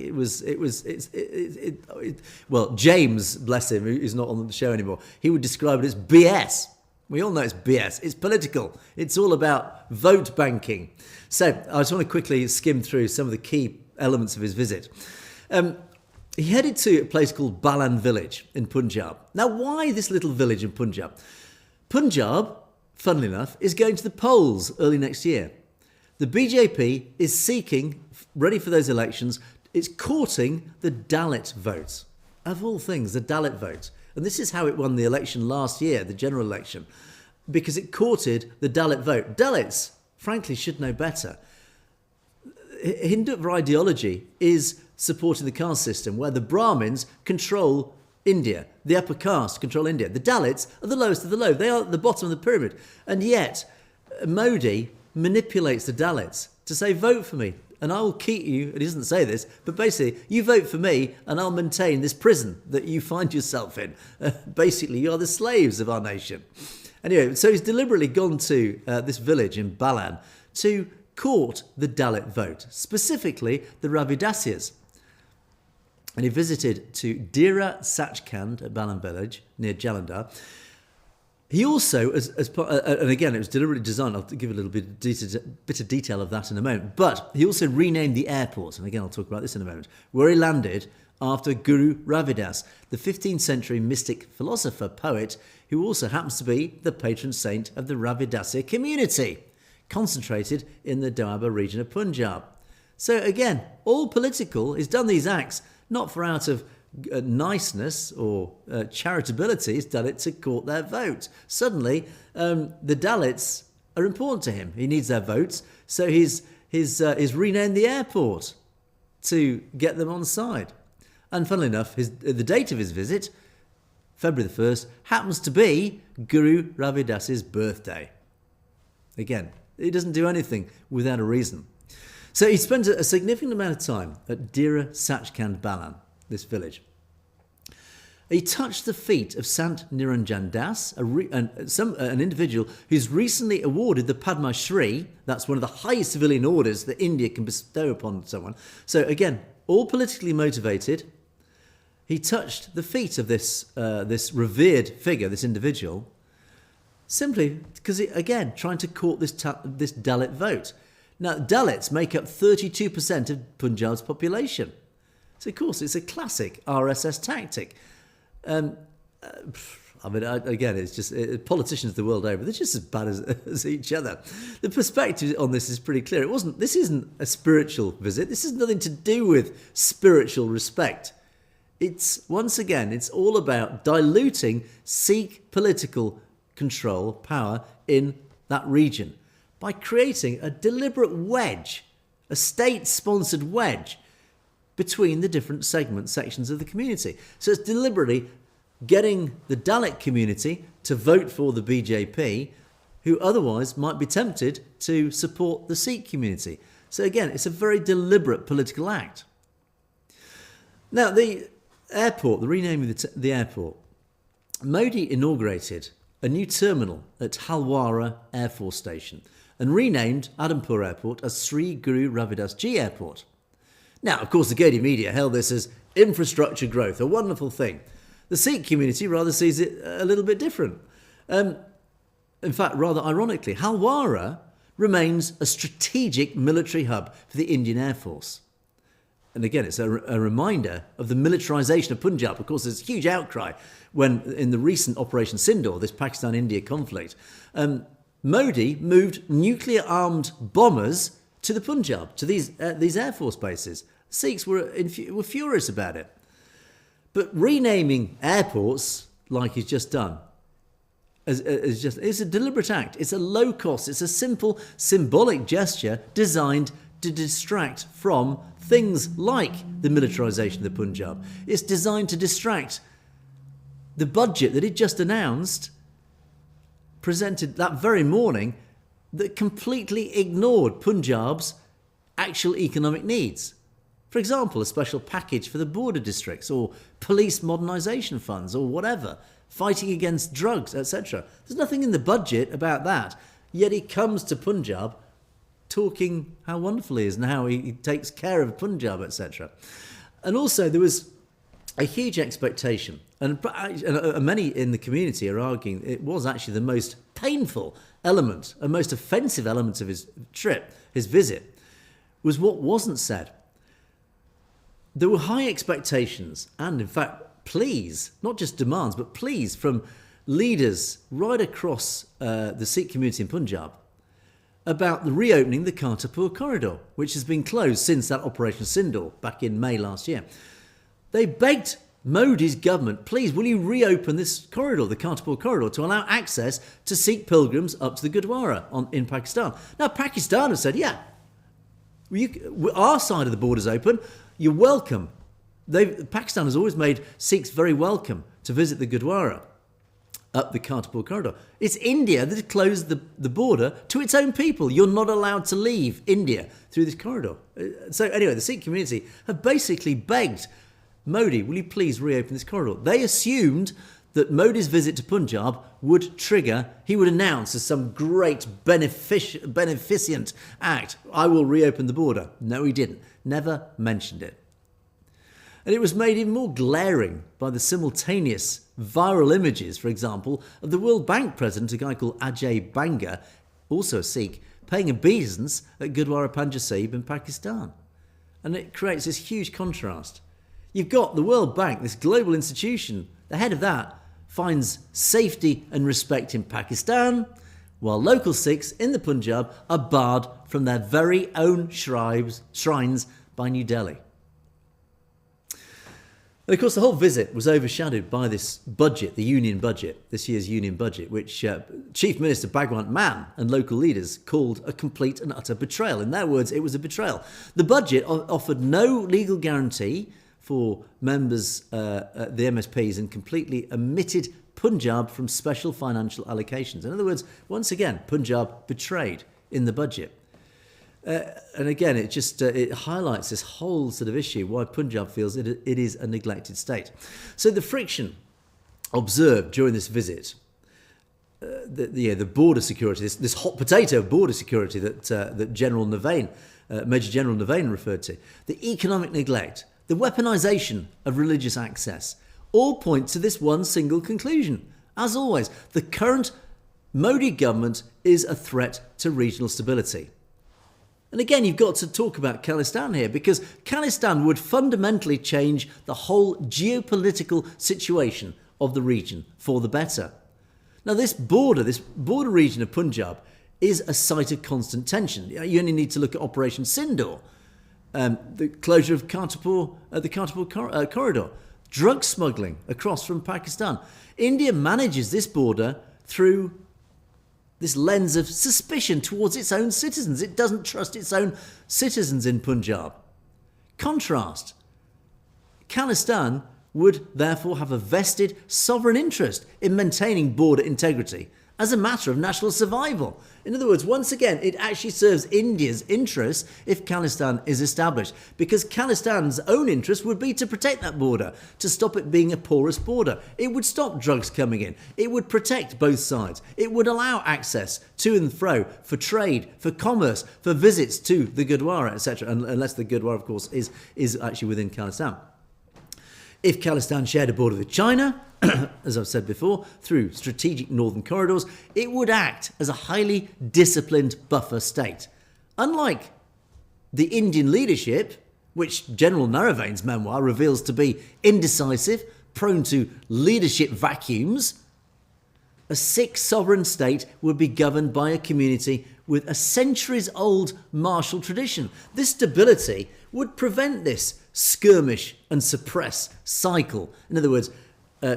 Well, James, bless him, who's not on the show anymore, he would describe it as BS. We all know it's BS. It's political. It's all about vote banking. So I just want to quickly skim through some of the key elements of his visit. He headed to a place called Balan village in Punjab. Now, why this little village in Punjab? Punjab, funnily enough, is going to the polls early next year. The BJP is seeking, ready for those elections, it's courting the Dalit vote. Of all things, the Dalit vote. And this is how it won the election last year, the general election, because it courted the Dalit vote. Dalits, frankly, should know better. Hindutva ideology is supporting the caste system where the Brahmins control India, the upper caste control India. The Dalits are the lowest of the low. They are at the bottom of the pyramid. And yet, Modi manipulates the Dalits to say, vote for me and I will keep you, he doesn't say this, but basically, you vote for me and I'll maintain this prison that you find yourself in. Basically, you are the slaves of our nation. Anyway, so he's deliberately gone to this village in Balan to court the Dalit vote, specifically the Ravidasyas. And he visited to Dera Sachkhand at Balan village near Jalandhar. He also, as part, and again, it was deliberately designed, I'll give a little bit of detail of that in a moment, but he also renamed the airport, and again, I'll talk about this in a moment, where he landed after Guru Ravidas, the 15th century mystic philosopher poet, who also happens to be the patron saint of the Ravidasya community, concentrated in the Doaba region of Punjab. So again, all political. He's done these acts not for out of niceness or charitability. He's done it to court their vote. Suddenly, the Dalits are important to him. He needs their votes, so he's renamed the airport to get them on side. And funnily enough, the date of his visit, February the 1st, happens to be Guru Ravidas's birthday. Again, he doesn't do anything without a reason. So he spent a significant amount of time at Dera Sachkhand Balan, this village. He touched the feet of Sant Niranjan Das, an individual who's recently awarded the Padma Shri. That's one of the highest civilian orders that India can bestow upon someone. So again, all politically motivated. He touched the feet of this revered figure, this individual, simply because, again, trying to court this Dalit vote. Now, Dalits make up 32% of Punjab's population. So, of course, it's a classic RSS tactic. Again, it's just politicians the world over, they're just as bad as each other. The perspective on this is pretty clear. This isn't a spiritual visit. This has nothing to do with spiritual respect. Once again, it's all about diluting Sikh political control, power in that region by creating a deliberate wedge, a state-sponsored wedge between the different sections of the community. So it's deliberately getting the Dalit community to vote for the BJP, who otherwise might be tempted to support the Sikh community. So again, it's a very deliberate political act. Now, the renaming the airport, Modi inaugurated a new terminal at Halwara Air Force Station and renamed Adampur Airport as Sri Guru Ravidas Ji Airport. Now, of course, the Godi media hailed this as infrastructure growth, a wonderful thing. The Sikh community rather sees it a little bit different. In fact, rather ironically, Halwara remains a strategic military hub for the Indian Air Force. And again, it's a reminder of the militarisation of Punjab. Of course, there's a huge outcry when, in the recent Operation Sindoor, this Pakistan-India conflict, Modi moved nuclear-armed bombers to the Punjab, to these Air Force bases. Sikhs were furious about it. But renaming airports, like he's just done, it's a deliberate act. It's a low cost. It's a simple symbolic gesture designed to distract from things like the militarisation of the Punjab. It's designed to distract the budget that it just announced, presented that very morning, that completely ignored Punjab's actual economic needs. For example, a special package for the border districts, or police modernisation funds, or whatever, fighting against drugs, etc. There's nothing in the budget about that, yet he comes to Punjab talking how wonderful he is and how he takes care of Punjab, etc. And also there was a huge expectation, and many in the community are arguing it was actually the most painful element and most offensive element of his trip, his visit, was what wasn't said. There were high expectations and, in fact, pleas, not just demands, but pleas from leaders right across the Sikh community in Punjab about the reopening the Kartarpur corridor, which has been closed since that Operation Sindoor back in May last year. They begged Modi's government, please, will you reopen this corridor, the Kartarpur corridor, to allow access to Sikh pilgrims up to the Gurdwara in Pakistan. Now, Pakistan has said, yeah, our side of the border's open, you're welcome. Pakistan has always made Sikhs very welcome to visit the Gurdwara up the Kartarpur corridor. It's India that has closed the border to its own people. You're not allowed to leave India through this corridor. So anyway, the Sikh community have basically begged Modi, will you please reopen this corridor? They assumed that Modi's visit to Punjab would trigger, he would announce as some great beneficent act, I will reopen the border. No, he didn't. Never mentioned it. And it was made even more glaring by the simultaneous viral images, for example, of the World Bank president, a guy called Ajay Banga, also a Sikh, paying obeisance at Gurdwara Panjsahib in Pakistan. And it creates this huge contrast. You've got the World Bank, this global institution, the head of that finds safety and respect in Pakistan, while local Sikhs in the Punjab are barred from their very own shrines by New Delhi. And of course, the whole visit was overshadowed by this budget, the union budget, this year's union budget, which Chief Minister Bhagwant Mann and local leaders called a complete and utter betrayal. In their words, it was a betrayal. The budget offered no legal guarantee for members, the MSPs, and completely omitted Punjab from special financial allocations. In other words, once again, Punjab betrayed in the budget. And again, it highlights this whole sort of issue, why Punjab feels it is a neglected state. So the friction observed during this visit, the border security, this hot potato of border security that General Navain, Major General Navain referred to, the economic neglect, the weaponisation of religious access, all point to this one single conclusion. As always, the current Modi government is a threat to regional stability. And again, you've got to talk about Khalistan here, because Khalistan would fundamentally change the whole geopolitical situation of the region for the better. Now, this border region of Punjab is a site of constant tension. You only need to look at Operation Sindoor, the closure of the Kartarpur corridor, drug smuggling across from Pakistan. India manages this border through this lens of suspicion towards its own citizens. It doesn't trust its own citizens in Punjab. Contrast, Khalistan would therefore have a vested sovereign interest in maintaining border integrity as a matter of national survival. In other words, once again, it actually serves India's interests if Khalistan is established, because Khalistan's own interest would be to protect that border, to stop it being a porous border. It would stop drugs coming in. It would protect both sides. It would allow access to and fro for trade, for commerce, for visits to the Gurdwara, etc., unless the Gurdwara, of course, is actually within Khalistan. If Khalistan shared a border with China, as I've said before, through strategic northern corridors, it would act as a highly disciplined buffer state. Unlike the Indian leadership, which General Naravane's memoir reveals to be indecisive, prone to leadership vacuums, a Sikh sovereign state would be governed by a community with a centuries-old martial tradition. This stability would prevent this skirmish and suppress cycle. In other words,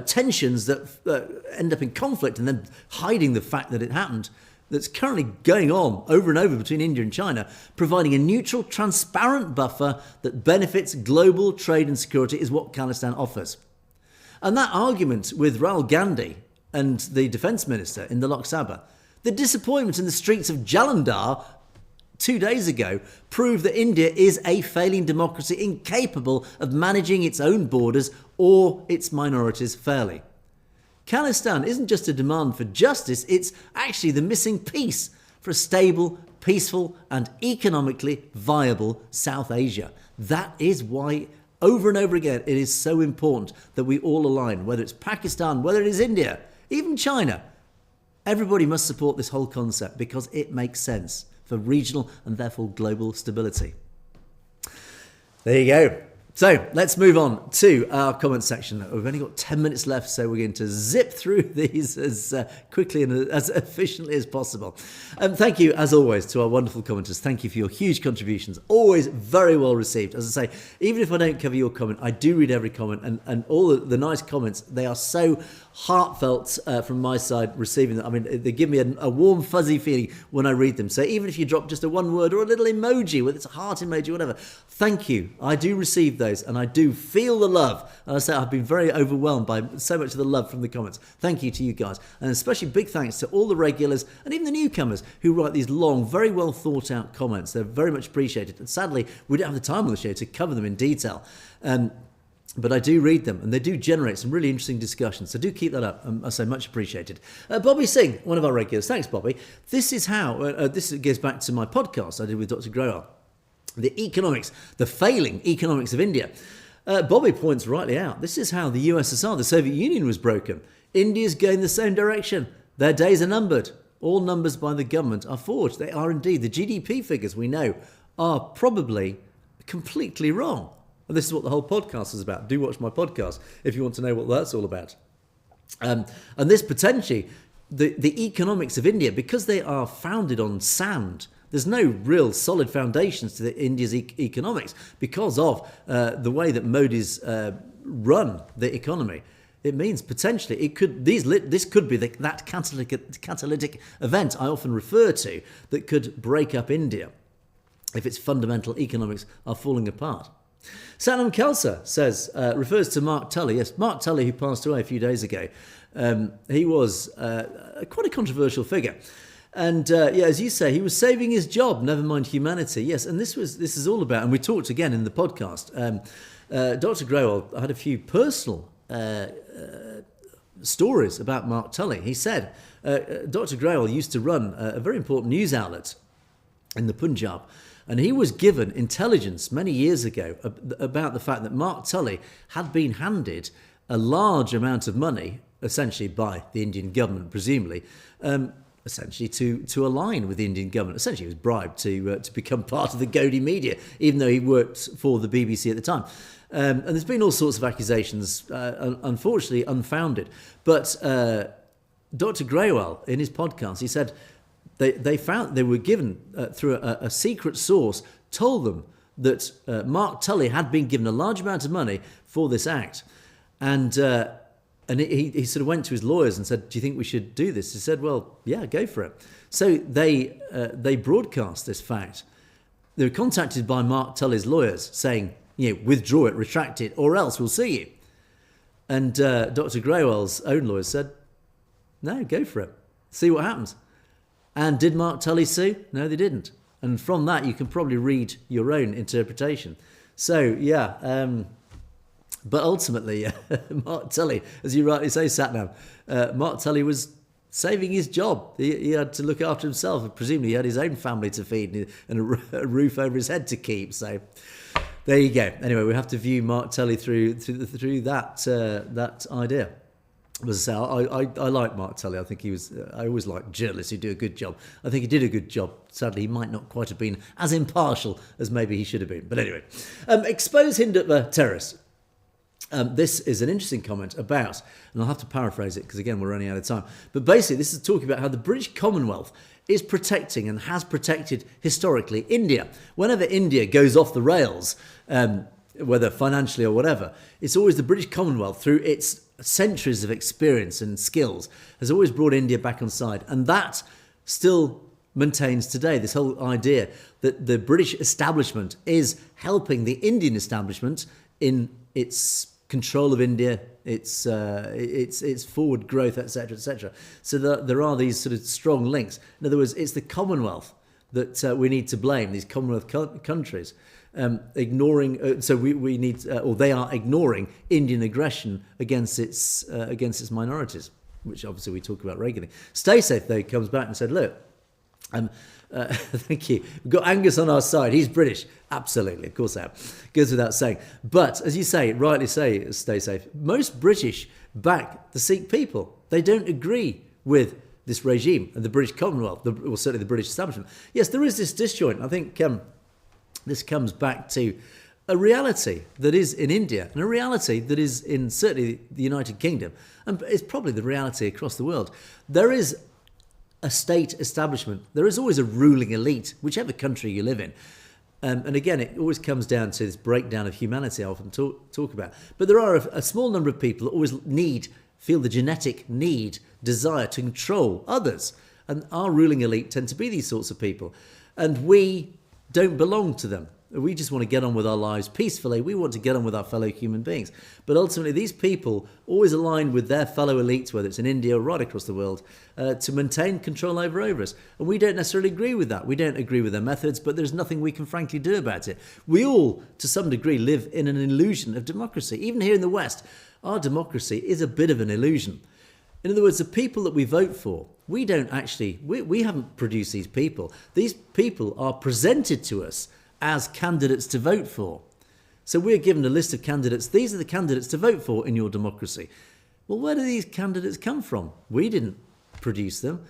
tensions that end up in conflict and then hiding the fact that it happened, that's currently going on over and over between India and China, providing a neutral, transparent buffer that benefits global trade and security is what Khalistan offers. And that argument with Rahul Gandhi and the defence minister in the Lok Sabha, the disappointment in the streets of Jalandhar 2 days ago proved that India is a failing democracy incapable of managing its own borders or its minorities fairly. Khalistan isn't just a demand for justice, it's actually the missing piece for a stable, peaceful and economically viable South Asia. That is why over and over again it is so important that we all align, whether it's Pakistan, whether it is India, even China. Everybody must support this whole concept because it makes sense for regional and therefore global stability. There you go. So let's move on to our comment section. We've only got 10 minutes left, so we're going to zip through these as quickly and as efficiently as possible. Thank you, as always, to our wonderful commenters. Thank you for your huge contributions. Always very well received. As I say, even if I don't cover your comment, I do read every comment, and all the nice comments, they are so heartfelt from my side receiving them. I mean, they give me a warm, fuzzy feeling when I read them. So even if you drop just a one word or a little emoji, whether it's a heart emoji, whatever, thank you. I do receive those and I do feel the love. And I say I've been very overwhelmed by so much of the love from the comments. Thank you to you guys. And especially big thanks to all the regulars and even the newcomers who write these long, very well thought out comments. They're very much appreciated. And sadly, we don't have the time on the show to cover them in detail. But I do read them, and they do generate some really interesting discussions. So do keep that up. I say much appreciated. Bobby Singh, one of our regulars. Thanks, Bobby. This is how, this goes back to my podcast I did with Dr. Grower. The failing economics of India. Bobby points rightly out, this is how the USSR, the Soviet Union, was broken. India's going the same direction. Their days are numbered. All numbers by the government are forged. They are indeed. The GDP figures we know are probably completely wrong. And this is what the whole podcast is about. Do watch my podcast if you want to know what that's all about. And this potentially, the economics of India, because they are founded on sand, there's no real solid foundations to India's economics because of the way that Modi's run the economy. It means potentially this could be that catalytic event I often refer to that could break up India if its fundamental economics are falling apart. Satnam Khalsa says, refers to Mark Tully. Yes, Mark Tully, who passed away a few days ago. He was quite a controversial figure. And as you say, he was saving his job, never mind humanity. Yes, and this is all about, and we talked again in the podcast, Dr. Growell had a few personal stories about Mark Tully. He said Dr. Growell used to run a very important news outlet in the Punjab. And he was given intelligence many years ago about the fact that Mark Tully had been handed a large amount of money, essentially by the Indian government, presumably, essentially to align with the Indian government. Essentially, he was bribed to become part of the Godi media, even though he worked for the BBC at the time. And there's been all sorts of accusations, unfortunately unfounded. But Dr. Grewal, in his podcast, he said, they were given through a secret source, told them that Mark Tully had been given a large amount of money for this act. And he sort of went to his lawyers and said, do you think we should do this? He said, well, yeah, go for it. So they broadcast this fact. They were contacted by Mark Tully's lawyers saying, withdraw it, retract it, or else we'll sue you. And Dr. Grewal's own lawyers said, no, go for it. See what happens. And did Mark Tully sue? No, they didn't. And from that, you can probably read your own interpretation. So, but ultimately, Mark Tully, as you rightly say, Satnam, Mark Tully was saving his job. He had to look after himself. Presumably, he had his own family to feed and a roof over his head to keep. So, there you go. Anyway, we have to view Mark Tully through that idea. As I say, I like Mark Tully. I think I always like journalists who do a good job. I think he did a good job. Sadly, he might not quite have been as impartial as maybe he should have been. But anyway, expose Hindutva terrorists. This is an interesting comment about, and I'll have to paraphrase it because again, we're running out of time. But basically, this is talking about how the British Commonwealth is protecting and has protected historically India. Whenever India goes off the rails, whether financially or whatever, it's always the British Commonwealth through its centuries of experience and skills has always brought India back on side. And that still maintains today, this whole idea that the British establishment is helping the Indian establishment in its control of India, its forward growth, etc., etc. So there are these sort of strong links. In other words, it's the Commonwealth that we need to blame, these Commonwealth countries. Ignoring, so we need, or they are ignoring Indian aggression against its minorities, which obviously we talk about regularly. Stay Safe, though, comes back and said, look, thank you. We've got Angus on our side. He's British. Absolutely, of course I have. Goes without saying. But as you say, rightly say, Stay Safe, most British back the Sikh people. They don't agree with this regime and the British Commonwealth, or certainly the British establishment. Yes, there is this disjoint. I think this comes back to a reality that is in India and a reality that is in certainly the United Kingdom, and it's probably the reality across the world. There is a state establishment. There is always a ruling elite, whichever country you live in. And again, it always comes down to this breakdown of humanity I often talk about. But there are a small number of people that always feel the genetic desire to control others. And our ruling elite tend to be these sorts of people. And we don't belong to them. We just want to get on with our lives peacefully. We want to get on with our fellow human beings. But ultimately, these people always align with their fellow elites, whether it's in India or right across the world, to maintain control over us. And we don't necessarily agree with that. We don't agree with their methods, but there's nothing we can frankly do about it. We all, to some degree, live in an illusion of democracy. Even here in the West, our democracy is a bit of an illusion. In other words, the people that we vote for, we haven't produced these people. These people are presented to us as candidates to vote for. So we're given a list of candidates. These are the candidates to vote for in your democracy. Well, where do these candidates come from? We didn't produce them.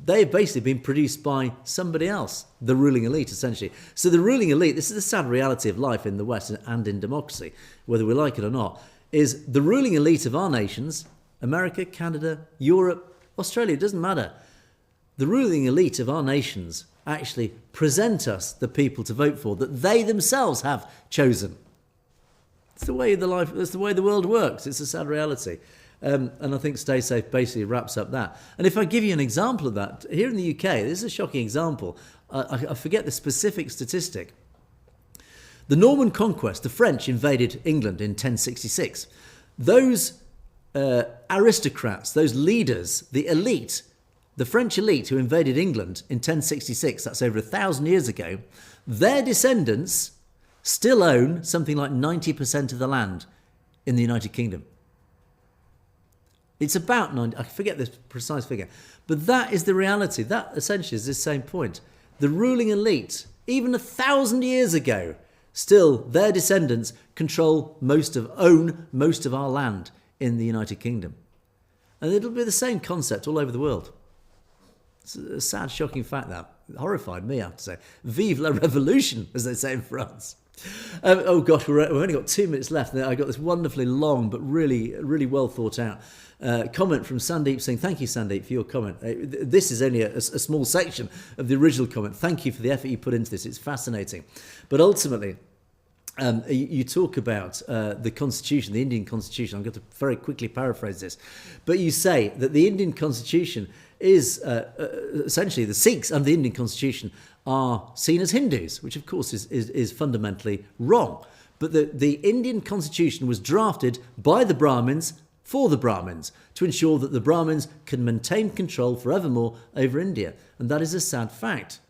They've basically been produced by somebody else, the ruling elite, essentially. So the ruling elite, this is the sad reality of life in the West and in democracy, whether we like it or not, is the ruling elite of our nations, America, Canada, Europe, Australia, it doesn't matter. The ruling elite of our nations actually present us the people to vote for that they themselves have chosen. It's the way it's the way the world works. It's a sad reality. And I think Stay Safe basically wraps up that. And if I give you an example of that, here in the UK, this is a shocking example. I forget the specific statistic. The Norman Conquest, the French invaded England in 1066. Those aristocrats, those leaders, the elite, the French elite who invaded England in 1066, that's over 1,000 years ago, their descendants still own something like 90% of the land in the United Kingdom. It's about 90, I forget the precise figure, but that is the reality. That essentially is this same point. The ruling elite, even 1,000 years ago, still their descendants own most of our land in the United Kingdom. And it'll be the same concept all over the world. It's a sad, shocking fact that horrified me, I have to say. Vive la Revolution, as they say in France. Oh gosh, we've only got 2 minutes left. I got this wonderfully long but really, really well thought out comment from Sandeep saying, thank you, Sandeep, for your comment. This is only a small section of the original comment. Thank you for the effort you put into this. It's fascinating. But ultimately, you talk about the Constitution, the Indian Constitution. I'm going to very quickly paraphrase this. But you say that the Indian Constitution is essentially the Sikhs under the Indian Constitution are seen as Hindus, which of course is fundamentally wrong. But the Indian Constitution was drafted by the Brahmins for the Brahmins to ensure that the Brahmins can maintain control forevermore over India. And that is a sad fact.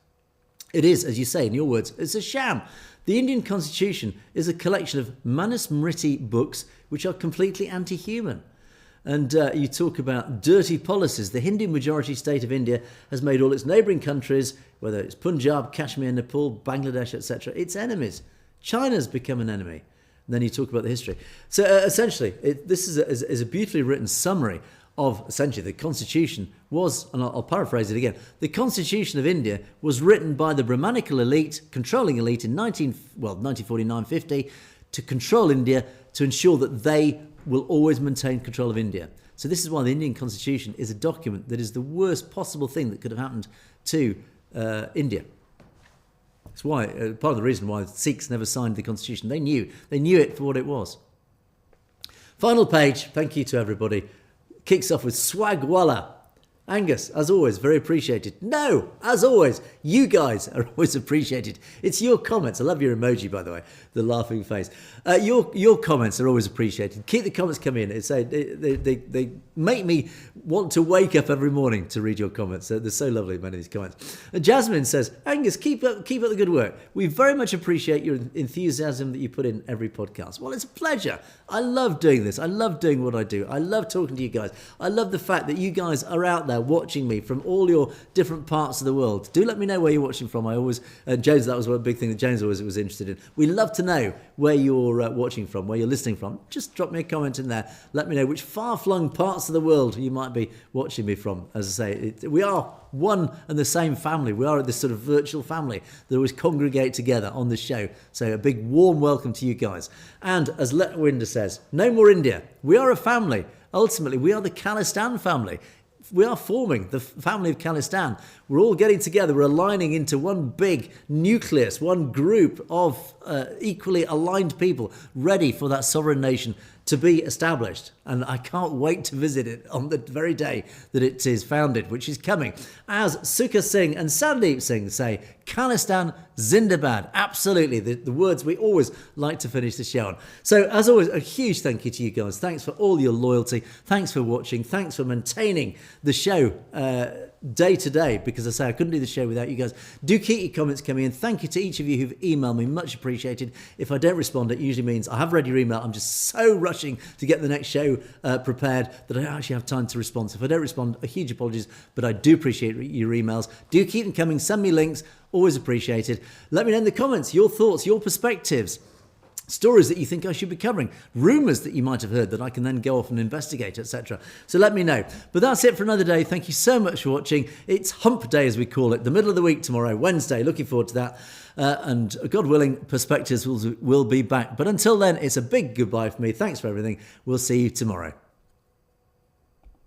It is, as you say in your words, it's a sham. The Indian Constitution is a collection of Manusmriti books which are completely anti-human. And you talk about dirty policies. The Hindu majority state of India has made all its neighbouring countries, whether it's Punjab, Kashmir, Nepal, Bangladesh, etc., its enemies. China's become an enemy. And then you talk about the history. So essentially, this is a beautifully written summary of essentially the Constitution was, and I'll paraphrase it again, the Constitution of India was written by the Brahmanical elite, controlling elite in 1949-50 to control India, to ensure that they will always maintain control of India. So this is why the Indian Constitution is a document that is the worst possible thing that could have happened to India. It's why part of the reason why Sikhs never signed the Constitution. They knew it for what it was. Final page, thank you to everybody. Kicks off with Swagwalla. Angus, as always, very appreciated. No, as always, you guys are always appreciated. It's your comments. I love your emoji, by the way, the laughing face. Your comments are always appreciated. Keep the comments coming in. They make me want to wake up every morning to read your comments. They're so lovely, many of these comments. And Jasmine says, Angus, keep up the good work. We very much appreciate your enthusiasm that you put in every podcast. Well, it's a pleasure. I love doing this. I love doing what I do. I love talking to you guys. I love the fact that you guys are out there watching me from all your different parts of the world. Do let me know where you're watching from. I always, James, that was one big thing that James always was interested in. We love to know where you're watching from, where you're listening from. Just drop me a comment in there. Let me know which far-flung parts of the world you might be watching me from. As I say, we are one and the same family. We are this sort of virtual family that always congregate together on the show. So a big warm welcome to you guys. And as Letwinder says, no more India. We are a family. Ultimately, we are the Khalistan family. We are forming the family of Khalistan. We're all getting together. We're aligning into one big nucleus, one group of equally aligned people ready for that sovereign nation to be established. And I can't wait to visit it on the very day that it is founded, which is coming. As Sukha Singh and Sandeep Singh say, Khalistan Zindabad. Absolutely, the words we always like to finish the show on. So as always, a huge thank you to you guys. Thanks for all your loyalty. Thanks for watching. Thanks for maintaining the show day to day, because I say I couldn't do the show without you guys. Do keep your comments coming in. Thank you to each of you who've emailed me, much appreciated. If I don't respond, it usually means I have read your email. I'm just so rushing to get the next show prepared that I don't actually have time to respond. So if I don't respond, a huge apologies, but I do appreciate your emails. Do keep them coming. Send me links. Always appreciated. Let me know in the comments your thoughts, your perspectives, stories that you think I should be covering, rumours that you might have heard that I can then go off and investigate, etc. So let me know. But that's it for another day. Thank you so much for watching. It's Hump Day, as we call it, the middle of the week tomorrow, Wednesday. Looking forward to that. And God willing, Perspectives will be back. But until then, it's a big goodbye for me. Thanks for everything. We'll see you tomorrow.